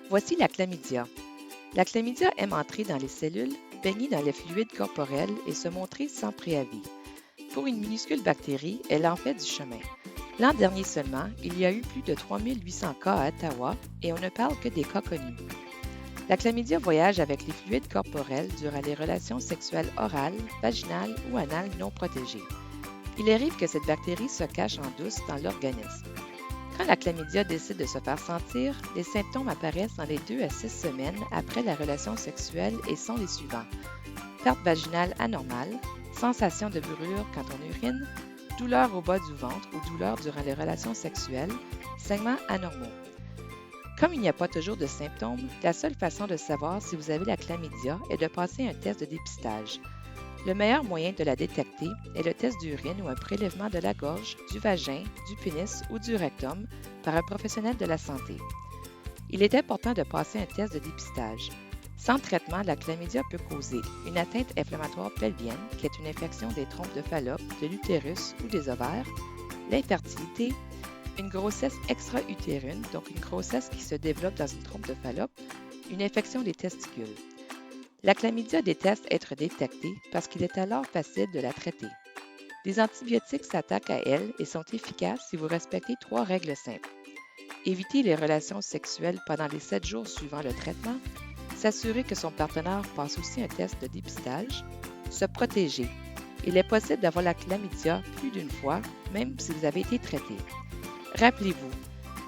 Voici la chlamydia. La chlamydia aime entrer dans les cellules, baigner dans les fluides corporels et se montrer sans préavis. Pour une minuscule bactérie, elle en fait du chemin. L'an dernier seulement, il y a eu plus de 3800 cas à Ottawa et on ne parle que des cas connus. La chlamydia voyage avec les fluides corporels durant les relations sexuelles orales, vaginales ou anales non protégées. Il arrive que cette bactérie se cache en douce dans l'organisme. Quand la chlamydia décide de se faire sentir, les symptômes apparaissent dans les 2 à 6 semaines après la relation sexuelle et sont les suivants. Perte vaginale anormale, sensation de brûlure quand on urine, douleur au bas du ventre ou douleur durant les relations sexuelles, saignements anormaux. Comme il n'y a pas toujours de symptômes, la seule façon de savoir si vous avez la chlamydia est de passer un test de dépistage. Le meilleur moyen de la détecter est le test d'urine ou un prélèvement de la gorge, du vagin, du pénis ou du rectum par un professionnel de la santé. Il est important de passer un test de dépistage. Sans traitement, la chlamydia peut causer une atteinte inflammatoire pelvienne, qui est une infection des trompes de Fallope, de l'utérus ou des ovaires, l'infertilité, une grossesse extra-utérine, donc une grossesse qui se développe dans une trompe de Fallope, une infection des testicules. La chlamydia déteste être détectée parce qu'il est alors facile de la traiter. Les antibiotiques s'attaquent à elle et sont efficaces si vous respectez 3 règles simples. Éviter les relations sexuelles pendant les 7 jours suivant le traitement, s'assurer que son partenaire passe aussi un test de dépistage, se protéger. Il est possible d'avoir la chlamydia plus d'une fois, même si vous avez été traité. Rappelez-vous,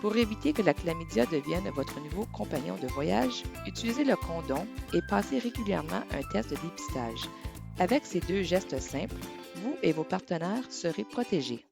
pour éviter que la chlamydia devienne votre nouveau compagnon de voyage, utilisez le condom et passez régulièrement un test de dépistage. Avec ces 2 gestes simples, vous et vos partenaires serez protégés.